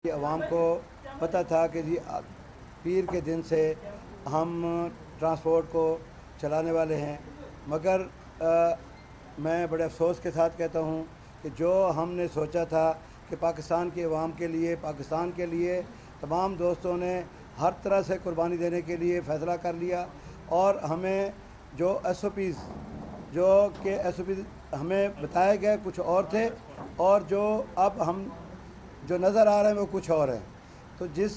आवाम को पता था कि जी पीर के दिन से हम ट्रांसपोर्ट को चलाने वाले हैं, मगर मैं बड़े अफसोस के साथ कहता हूँ कि जो हमने सोचा था कि पाकिस्तान की आवाम के लिए, पाकिस्तान के लिए तमाम दोस्तों ने हर तरह से कुर्बानी देने के लिए फ़ैसला कर लिया और हमें जो SOPs जो कि SOPs हमें बताए गए कुछ और थे और जो अब हम जो नज़र आ रहे हैं वो कुछ और है। तो जिस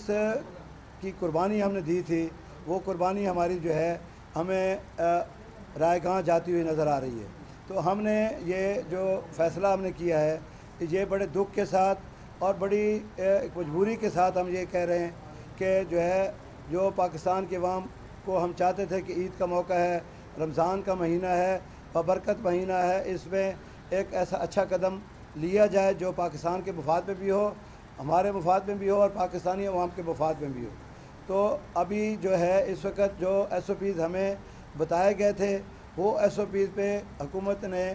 की कुर्बानी हमने दी थी वो कुर्बानी हमारी जो है हमें रायगाह जाती हुई नज़र आ रही है। तो हमने ये जो फ़ैसला हमने किया है ये बड़े दुख के साथ और बड़ी एक मजबूरी के साथ हम ये कह रहे हैं कि जो है जो पाकिस्तान के अवाम को हम चाहते थे कि ईद का मौका है, रमज़ान का महीना है, बबरकत महीना है, इसमें एक ऐसा अच्छा कदम लिया जाए जो पाकिस्तान के मफाद में भी हो, हमारे मफाद में भी हो और पाकिस्तानी अवाम के मफाद में भी हो। तो अभी जो है इस वक्त जो SOPs हमें बताए गए थे वो SOPs पे हुकूमत ने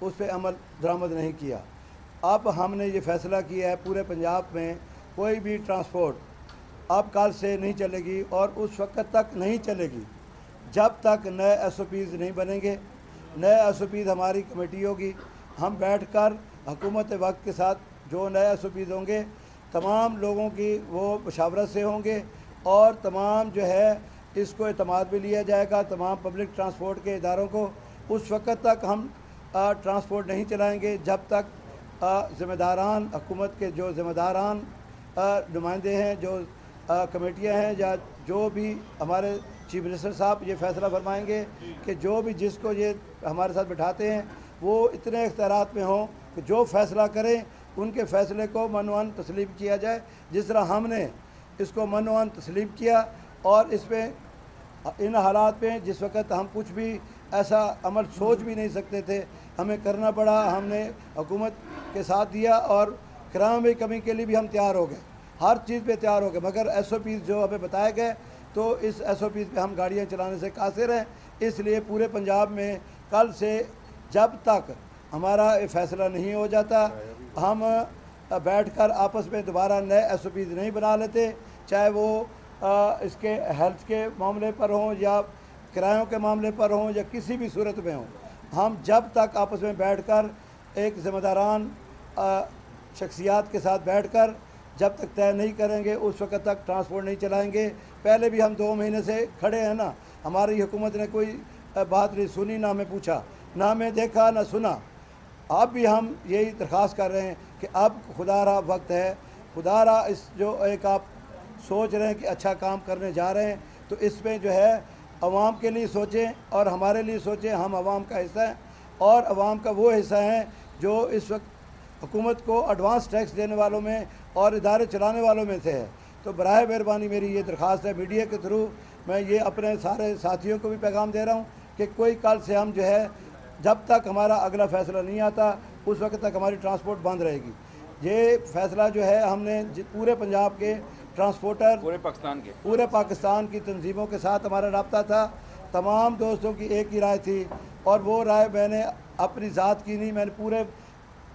उस पर अमल दरामद नहीं किया। अब हमने ये फ़ैसला किया है पूरे पंजाब में कोई भी ट्रांसपोर्ट अब कल से नहीं चलेगी और उस वक्त तक नहीं चलेगी जब तक नए SOPs नहीं बनेंगे। नए SOPs हमारी कमेटी होगी, हम बैठकर हुकूमत वक्त के साथ जो नए SOPs होंगे तमाम लोगों की वो मशावरत से होंगे और तमाम जो है इसको एतमाद भी लिया जाएगा तमाम पब्लिक ट्रांसपोर्ट के इदारों को। उस वक्त तक हम ट्रांसपोर्ट नहीं चलाएंगे जब तक ज़िम्मेदारान हुकूमत के जो ज़िम्मेदारान नुमाइंदे हैं, जो कमेटियां हैं या जो भी हमारे चीफ मिनिस्टर साहब ये फ़ैसला फरमाएंगे कि जो भी जिसको ये हमारे साथ बिठाते हैं वो इतने इख्तियारात में हों कि जो फ़ैसला करें उनके फ़ैसले को मनोअन तस्लीम किया जाए, जिस तरह हमने इसको मनोअन तस्लीम किया। और इसमें इन हालात में जिस वक्त हम कुछ भी ऐसा अमल सोच भी नहीं सकते थे, हमें करना पड़ा, हमने हुकूमत के साथ दिया और किराए में कमी के लिए भी हम तैयार हो गए, हर चीज़ पे तैयार हो गए। मगर SOPs जो हमें बताए गए तो इस SOPs पे हम गाड़ियाँ चलाने से कासिर हैं। इसलिए पूरे पंजाब में कल से जब तक हमारा ये फ़ैसला नहीं हो जाता हम बैठकर आपस में दोबारा नए SOPs नहीं बना लेते, चाहे वो इसके हेल्थ के मामले पर हों या किरायों के मामले पर हों या किसी भी सूरत में हों। हम जब तक आपस में बैठकर एक ज़िम्मेदारान शख्सियात के साथ बैठकर जब तक तय नहीं करेंगे उस वक्त तक ट्रांसपोर्ट नहीं चलाएंगे। पहले भी हम 2 महीने से खड़े हैं ना, हमारी हुकूमत ने कोई बात नहीं सुनी, ना हमें पूछा, ना हमें देखा, ना सुना। अब भी हम यही दरख्वास्त कर रहे हैं कि अब खुदारा वक्त है, खुदारा इस जो एक आप सोच रहे हैं कि अच्छा काम करने जा रहे हैं तो इसमें जो है अवाम के लिए सोचें और हमारे लिए सोचें। हम अवाम का हिस्सा हैं और अवाम का वो हिस्सा हैं जो इस वक्त हुकूमत को एडवांस टैक्स देने वालों में और इदारे चलाने वालों में से है। तो बराए मेहरबानी मेरी ये दरख्वास्त है, मीडिया के थ्रू मैं ये अपने सारे साथियों को भी पैगाम दे रहा हूँ कि कोई कल से हम जो है जब तक हमारा अगला फ़ैसला नहीं आता उस वक्त तक हमारी ट्रांसपोर्ट बंद रहेगी। ये फ़ैसला जो है हमने पूरे पंजाब के ट्रांसपोर्टर, पूरे पाकिस्तान की तंजीमों के साथ हमारा रब्ता था, तमाम दोस्तों की एक ही राय थी और वो राय मैंने अपनी ज़ात की नहीं, मैंने पूरे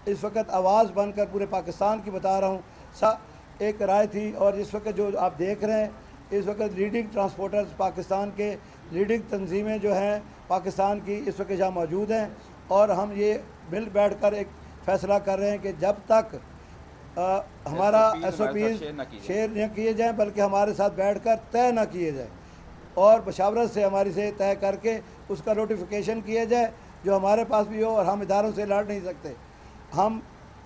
इस वक्त आवाज़ बनकर पूरे पाकिस्तान की बता रहा हूँ, एक राय थी। और इस वक्त जो आप देख रहे हैं इस वक्त लीडिंग ट्रांसपोर्टर्स पाकिस्तान के लीडिंग तंजीमें जो हैं पाकिस्तान की इस वक्त यहाँ मौजूद हैं और हम ये मिल बैठ कर एक फ़ैसला कर रहे हैं कि जब तक हमारा SOPs शेयर न किए जाएँ बल्कि हमारे साथ बैठकर तय न किए जाए और मशावरत से हमारी से तय करके उसका नोटिफिकेशन किया जाए जो हमारे पास भी हो। और हम इदारों से लड़ नहीं सकते, हम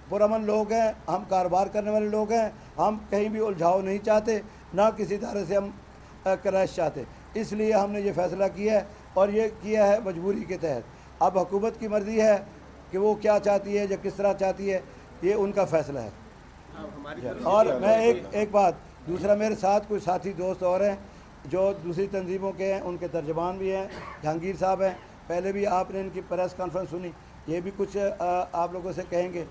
पुरअमन लोग हैं, हम कारोबार करने वाले लोग हैं, हम कहीं भी उलझाव नहीं चाहते, ना किसी तरह से हम क्रैश चाहते। इसलिए हमने ये फ़ैसला किया है और ये किया है मजबूरी के तहत। अब हुकूमत की मर्ज़ी है कि वो क्या चाहती है या किस तरह चाहती है, ये उनका फ़ैसला है। और मैं एक बात दूसरा, मेरे साथ कुछ साथी दोस्त और हैं जो दूसरी तंजीमों के हैं, उनके तर्जमान भी हैं, जहांगीर साहब हैं, पहले भी आपने इनकी प्रेस कॉन्फ्रेंस सुनी, ये भी कुछ आप लोगों से कहेंगे।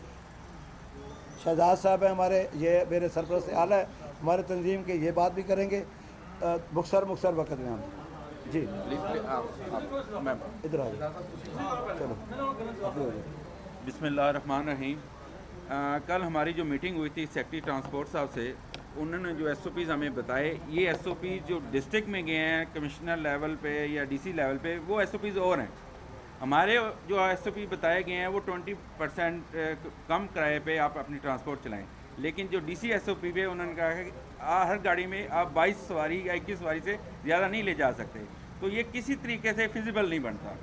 शहजाद साहब हैं हमारे, ये मेरे सरपरस्त आला है हमारे तंजीम के, ये बात भी करेंगे मुख्तर वक्त में हम जी। इधर आ जाए, चलो। बिस्मिल्लाहिर्रहमानिर्रहीम। कल हमारी जो मीटिंग हुई थी सेक्रेटरी ट्रांसपोर्ट साहब से, उन्होंने जो SOPs हमें बताए, ये SOPs जो डिस्ट्रिक्ट में गए हैं कमिश्नर लेवल पे या DC लेवल पे, वो SOPs और हैं। हमारे जो SOP बताए गए हैं वो 20% कम किराए पे आप अपनी ट्रांसपोर्ट चलाएं, लेकिन जो DC SOP पे उन्होंने कहा है कि हर गाड़ी में आप 22 सवारी या 21 सवारी से ज़्यादा नहीं ले जा सकते, तो ये किसी तरीके से फिजिबल नहीं बनता।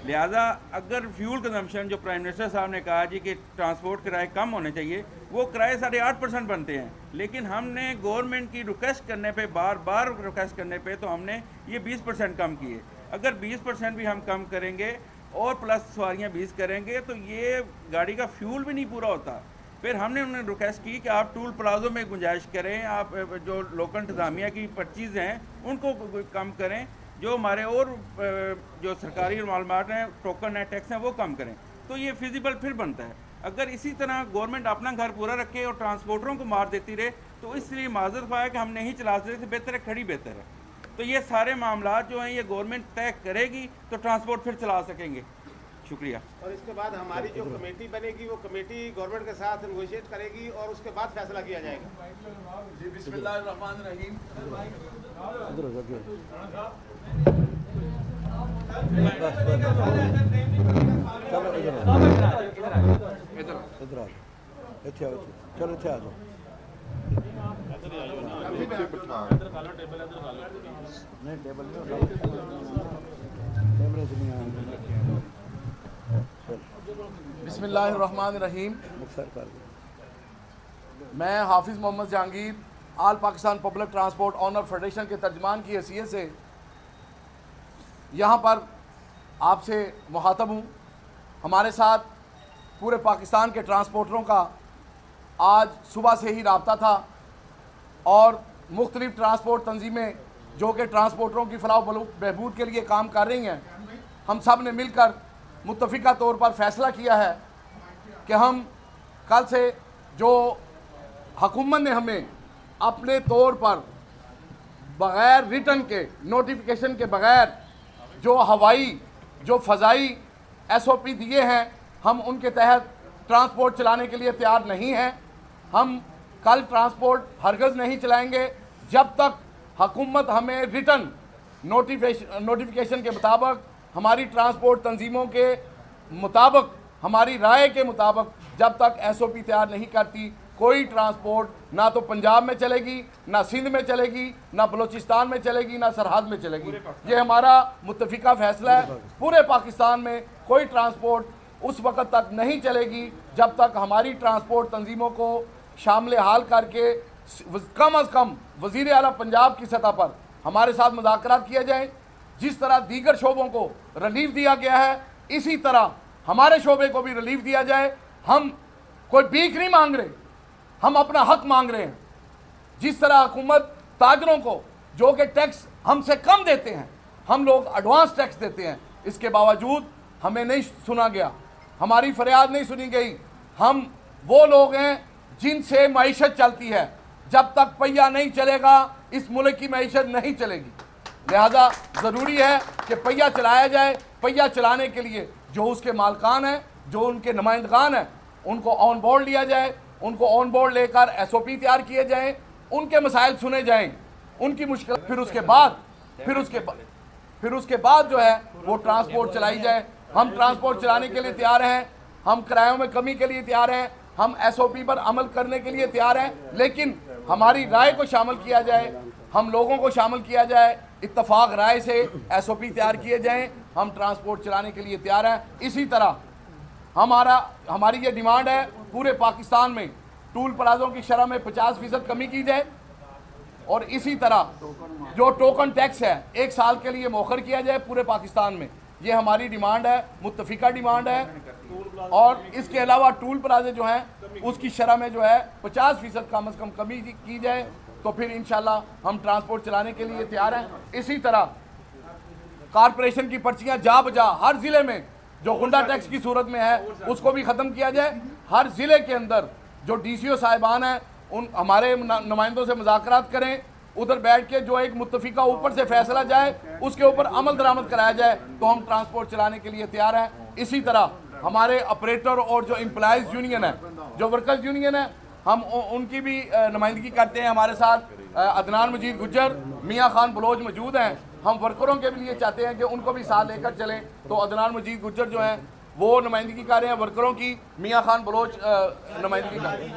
लिहाजा अगर फ्यूल कंजम्पशन जो प्राइम मिनिस्टर साहब ने कहा जी कि ट्रांसपोर्ट किराए कम होने चाहिए, वो किराए 8.5% बनते हैं, लेकिन हमने गवर्नमेंट की रिक्वेस्ट करने पे, बार बार रिक्वेस्ट करने पे, तो हमने ये 20% कम किए। अगर 20% भी हम कम करेंगे और प्लस सवारियाँ 20 करेंगे तो ये गाड़ी का फ्यूल भी नहीं पूरा होता। फिर हमने उन्हें रिक्वेस्ट की कि आप टूल प्लाजों में गुंजाइश करें, आप जो लोकल इंतज़ामिया की पर्चीज़ हैं उनको कम करें, जो हमारे और जो सरकारी मालूमात हैं, टोकन है, टैक्स हैं, वो कम करें, तो ये फिजिबल फिर बनता है। अगर इसी तरह गवर्नमेंट अपना घर पूरा रखे और ट्रांसपोर्टरों को मार देती रहे, तो इसलिए माजरत है कि हम नहीं चला सकते, बेहतर है खड़ी बेहतर है। तो ये सारे मामला जो हैं ये गवर्नमेंट तय करेगी तो ट्रांसपोर्ट फिर चला सकेंगे। शुक्रिया। और इसके बाद हमारी जो कमेटी बनेगी वो कमेटी गवर्नमेंट के साथ नेगोशिएट करेगी और उसके बाद फैसला किया जाएगा। जी बिस्मिल्लाहिर्रहमानिर्रहीम। चलो इतने आ जाओ। नहीं टेबल कैमरे से नहीं आएंगे। बिस्मिल्लाहिर्रहमानिर्रहीम। मैं Hafiz Mohammad Jahangir all Pakistan public transport owner federation के तर्जमान की हैसियत से यहाँ पर आपसे मुखातब हूँ। हमारे साथ पूरे पाकिस्तान के ट्रांसपोर्टरों का आज सुबह से ही राब्ता था और मुख्तलिफ ट्रांसपोर्ट तंजीमें जो कि ट्रांसपोर्टरों की फलाह बहबूद के लिए काम कर रही हैं, हम सब ने मिलकर मुत्तफ़िका तौर पर फ़ैसला किया है कि हम कल से जो हुकूमत ने हमें अपने तौर पर बग़ैर रिटर्न के नोटिफिकेशन के बग़ैर जो हवाई जो फ़ज़ाई SOP दिए हैं, हम उनके तहत ट्रांसपोर्ट चलाने के लिए तैयार नहीं हैं। हम कल ट्रांसपोर्ट हरगज़ नहीं चलाएंगे जब तक हुकूमत हमें रिटर्न नोटिफिकेशन के मुताबिक, हमारी ट्रांसपोर्ट तंजीमों के मुताबिक, हमारी राय के मुताबिक जब तक SOP तैयार नहीं करती, कोई ट्रांसपोर्ट ना तो पंजाब में चलेगी, ना सिंध में चलेगी, ना बलूचिस्तान में चलेगी, ना सरहद में चलेगी। ये हमारा मुत्तफ़िका फ़ैसला है। पूरे पाकिस्तान में कोई ट्रांसपोर्ट उस वक़्त तक नहीं चलेगी जब तक हमारी ट्रांसपोर्ट तंजीमों को शामिल हाल करके कम अज़ कम वज़ीर आला पंजाब की सतह पर हमारे साथ मुज़ाकरात किए जाएँ। जिस तरह दीगर शोबों को रिलीफ दिया गया है, इसी तरह हमारे शोबे को भी रिलीफ दिया जाए। हम कोई भीख नहीं मांग रहे, हम अपना हक मांग रहे हैं। जिस तरह हुकूमत ताजरों को जो कि टैक्स हमसे कम देते हैं, हम लोग एडवांस टैक्स देते हैं, इसके बावजूद हमें नहीं सुना गया, हमारी फरियाद नहीं सुनी गई। हम वो लोग हैं जिनसे मईशत चलती है। जब तक पहिया नहीं चलेगा इस मुल्क की मईशत नहीं चलेगी। लिहाजा ज़रूरी है कि पहिया चलाया जाए। पहिया चलाने के लिए जो उसके मालकान हैं, जो उनके नुमाइंदगान हैं, उनको ऑन बोर्ड लिया जाए, उनको ऑन बोर्ड लेकर SOP तैयार किए जाएँ, उनके मसाइल सुने जाएँ, उनकी मुश्किल, फिर उसके बाद जो है वो ट्रांसपोर्ट चलाई जाए। हम ट्रांसपोर्ट चलाने के लिए तैयार हैं, हम किरायों में कमी के लिए तैयार हैं, हम SOP पर अमल करने के लिए तैयार हैं, लेकिन हमारी राय को शामिल किया जाए, हम लोगों को शामिल किया जाए, इत्तफाक राय से SOP तैयार किए जाएं। हम ट्रांसपोर्ट चलाने के लिए तैयार हैं। इसी तरह हमारी ये डिमांड है पूरे पाकिस्तान में टूल प्लाज़ों की शरह में 50% कमी की जाए और इसी तरह जो टोकन टैक्स है 1 साल के लिए मौखर किया जाए पूरे पाकिस्तान में। ये हमारी डिमांड है, मुत्तफ़िका डिमांड है। और इसके अलावा टूल प्लाजे जो हैं उसकी शरह में जो है 50% कम अज़ कम कमी की जाए, तो फिर इंशाल्लाह हम ट्रांसपोर्ट चलाने के लिए तैयार हैं। इसी तरह कारपोरेशन की पर्चियां जा बजा हर ज़िले में जो गुंडा टैक्स की सूरत में है उसको भी ख़त्म किया जाए। हर ज़िले के अंदर जो DCO साहिबान हैं उन हमारे नुमाइंदों से मुज़ाकरात करें, उधर बैठ के जो एक मुत्तफ़िका ऊपर से फैसला जाए उसके ऊपर अमल दरामद कराया जाए, तो हम ट्रांसपोर्ट चलाने के लिए तैयार हैं। इसी तरह हमारे ऑपरेटर और जो एम्प्लॉइज़ यूनियन है, जो वर्कर्स यूनियन है, हम उनकी भी नुमाइंदगी करते हैं। हमारे साथ अदनान मजीद गुज्जर, मियाँ खान बलोच मौजूद हैं। हम वर्करों के लिए चाहते हैं कि उनको भी साथ लेकर चलें, तो अदनान मजीद गुज्जर जो हैं वो नुमाइंदगी कर रहे हैं वर्करों की, मियाँ खान बलोच नुमाइंदगी कर रहे हैं।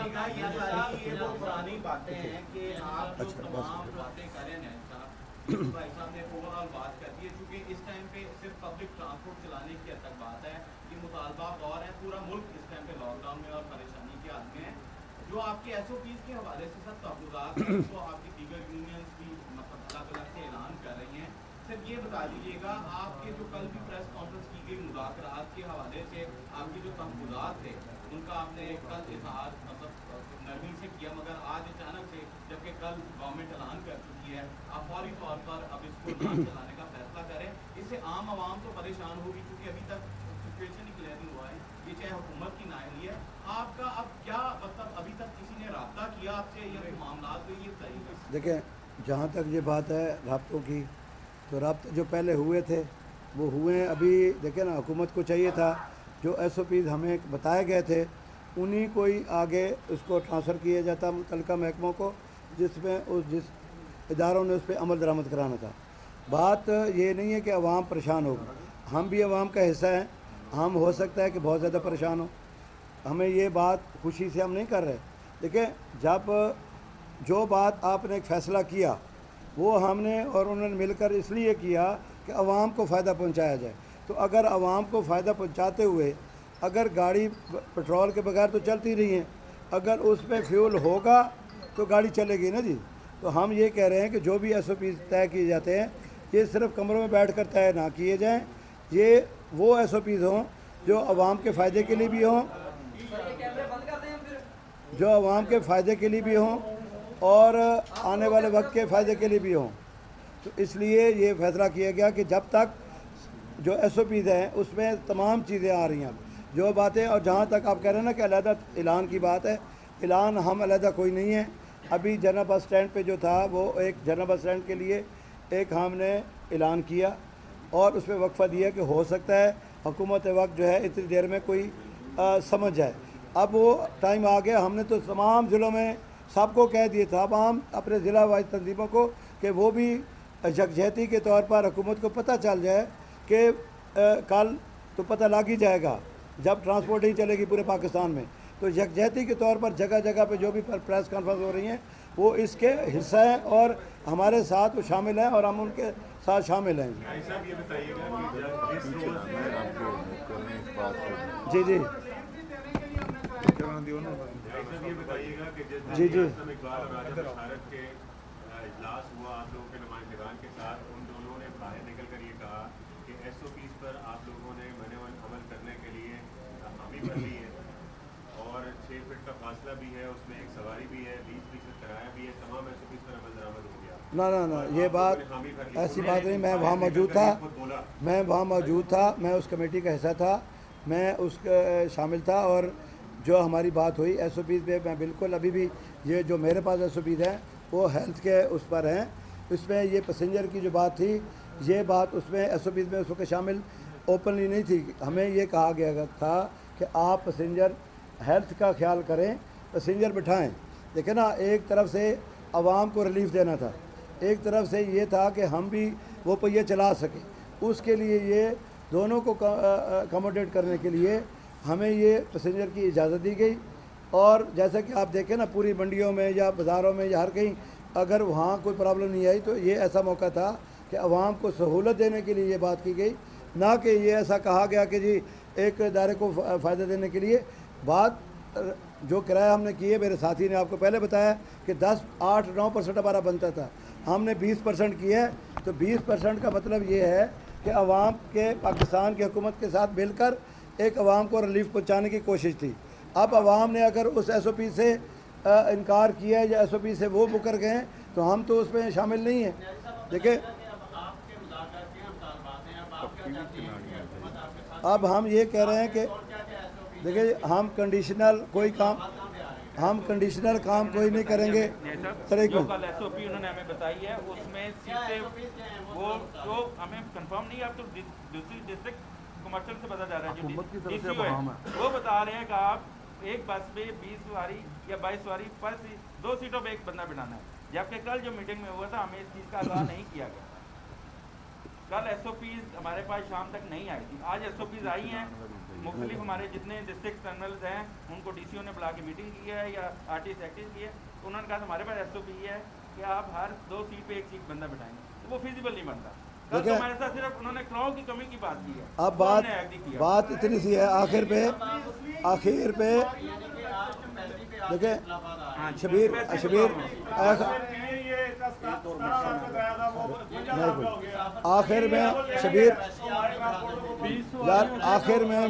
जो आपके एसओपीज के हवाले से सब तहफुज़ात हैं, तो आपकी दीगर यूनियंस भी मतलब अलग-अलग से ऐलान कर रही हैं। सिर्फ ये बता दीजिएगा, आपके जो कल भी प्रेस कॉन्फ्रेंस की गई मुज़ाकरात के हवाले से आपके जो तहफुज़ात थे उनका आपने कल इज़हार मतलब नरमी से किया, मगर आज अचानक से जबकि कल गवर्नमेंट ऐलान कर चुकी है, आप फौरी तौर पर अब इसको ना चलाने का फैसला करें। इससे आम आवाम तो परेशान होगी क्योंकि अभी तक सिचुएशन ही क्लियर नहीं हुआ है, ये चाहे हुकूमत की नाअहली है। आपका अब क्या मतलब, अभी तक किसी ने राब्ता किया आपसे या मामला तो ये बताइए। देखें, जहाँ तक ये बात है राब्तों की, तो राब्ते जो पहले हुए थे वो हुए हैं। अभी देखें ना, हुकूमत को चाहिए था जो SOPs हमें बताए गए थे उन्हीं को ही आगे उसको ट्रांसफ़र किया जाता मुतल्लिका महकमों को, जिसमें जिस इदारों ने उस पर अमल दरामद कराना था। बात ये नहीं है कि अवाम परेशान होगी, हम भी अवाम का हिस्सा हैं। हम हो सकता है कि बहुत ज़्यादा परेशान हो, हमें ये बात खुशी से हम नहीं कर रहे। देखिए, जब जो बात आपने एक फ़ैसला किया वो हमने और उन्होंने मिलकर इसलिए किया कि आवाम को फ़ायदा पहुंचाया जाए। तो अगर आवाम को फ़ायदा पहुंचाते हुए अगर गाड़ी पेट्रोल के बगैर तो चलती रही है, अगर उस पर फ्यूल होगा तो गाड़ी चलेगी ना जी। तो हम ये कह रहे हैं कि जो भी SOP तय किए जाते हैं ये सिर्फ कमरों में बैठ कर तय ना किए जाएँ। ये वो SOPs हों जो आवाम के फ़ायदे के लिए भी हों, जो आवाम के फ़ायदे के लिए भी हों और आने वाले वक्त के फ़ायदे के लिए भी हों। तो इसलिए ये फ़ैसला किया गया कि जब तक जो SOPs हैं उसमें तमाम चीज़ें आ रही हैं, जो बातें, और जहाँ तक आप कह रहे हैं ना कि अलहदा ऐलान की बात है, ऐलान हम अलहदा कोई नहीं है। अभी जनरल बस स्टैंड पे जो था वो एक जनरल बस स्टैंड के लिए एक हमने ऐलान किया और उस पर वक्फ़ा दिया कि हो सकता है हुकूमत वक्त जो है इतनी देर में कोई समझ जाए। अब वो टाइम आ गया, हमने तो तमाम ज़िलों में सबको कह दिया था, अब हम अपने ज़िला वाइज तंजीमों को कि वो भी यकजहती के तौर पर हुकूमत को पता चल जाए कि कल तो पता लग ही जाएगा जब ट्रांसपोर्ट ही चलेगी पूरे पाकिस्तान में। तो यकजहती के तौर पर जगह जगह पे जो भी प्रेस कॉन्फ्रेंस हो रही हैं वो इसके हिस्सा हैं और हमारे साथ वो शामिल हैं और हम उनके साथ शामिल हैं। जी जी जी जी इजलास हुआ आप लोगों के नुमाइंदगान के साथ, उन दोनों ने बाहर निकल कर ये कहा कि SOPs पर आप लोगों ने मनेवन अमल करने के लिए हामी भर ली है और 6 फीट का फासला भी है, उसमें एक सवारी भी है, 20% किराया भी है, तमाम SOPs पर अमल दरामद हो गया। ना ये बात ऐसी बात नहीं, मैं वहाँ मौजूद था, मैं उस कमेटी का हिस्सा था, मैं उसका शामिल था और जो हमारी बात हुई SOPs पे, मैं बिल्कुल अभी भी ये जो मेरे पास SOPs हैं वो हेल्थ के उस पर हैं। इसमें ये पैसेंजर की जो बात थी, ये बात उसमें SOPs में उस वक्त शामिल ओपनली नहीं थी। हमें ये कहा गया था कि आप पैसेंजर हेल्थ का ख्याल करें, पैसेंजर बिठाएं। देखें ना, एक तरफ से आवाम को रिलीफ देना था, एक तरफ से ये था कि हम भी वो पहिए चला सकें। उसके लिए ये दोनों को अकोमोडेट करने के लिए हमें ये पैसेंजर की इजाज़त दी गई। और जैसा कि आप देखें ना, पूरी मंडियों में या बाज़ारों में या हर कहीं अगर वहाँ कोई प्रॉब्लम नहीं आई तो ये ऐसा मौका था कि आवाम को सहूलत देने के लिए ये बात की गई, ना कि ये ऐसा कहा गया कि जी एक दायरे को फ़ायदा देने के लिए। बात जो किराया हमने किए, मेरे साथी ने आपको पहले बताया कि 10, 8, 9% हमारा बनता था, हमने 20% किया है। तो 20% का मतलब ये है कि आवाम के पाकिस्तान की हुकूमत के साथ मिलकर एक आवाम को रिलीफ पहुँचाने की कोशिश थी। अब आवाम ने अगर उस SOP से इनकार किया है या SOP से वो मुकर गए हैं तो हम तो उसमें शामिल नहीं हैं। देखिए, अब हम ये कह रहे हैं कि देखिए, हम कंडीशनल काम कोई नहीं करेंगे। सर, जो कल SOP उन्होंने हमें बताई है उसमें सीटें वो जो हमें कंफर्म नहीं है, अब तो दूसरी डिस्ट्रिक्ट कमर्शियल से पता जा रहा है, जो DCO है वो बता रहे हैं कि आप एक बस में 20 सवारी या 22 सवारी पर 2 सीटों पे एक बंदा बिठाना है, जबकि कल जो मीटिंग में हुआ था हमें इस चीज़ का आगाह नहीं किया गया। कल SOPs हमारे पास शाम तक नहीं आई थी, आज SOPs आई हैं। मुख्तलिफ हमारे जितने डिस्ट्रिक्ट टर्मिनल्स हैं उनको DCO ने बुला के मीटिंग की है या RTO एक्टिव की है, तो उन्होंने कहा हमारे पास SOP है कि आप हर 2 सीट पे एक सीट बंदा बिठाएंगे, तो वो फिजिबल नहीं बनता। कल तो हमारे साथ सिर्फ उन्होंने क्राउ की कमी की बात की है। अब तो हमने एग्री किया। बात इतनी सी है आखिर पे देखिए शबीर आखिर में शबीर यार आखिर में मैं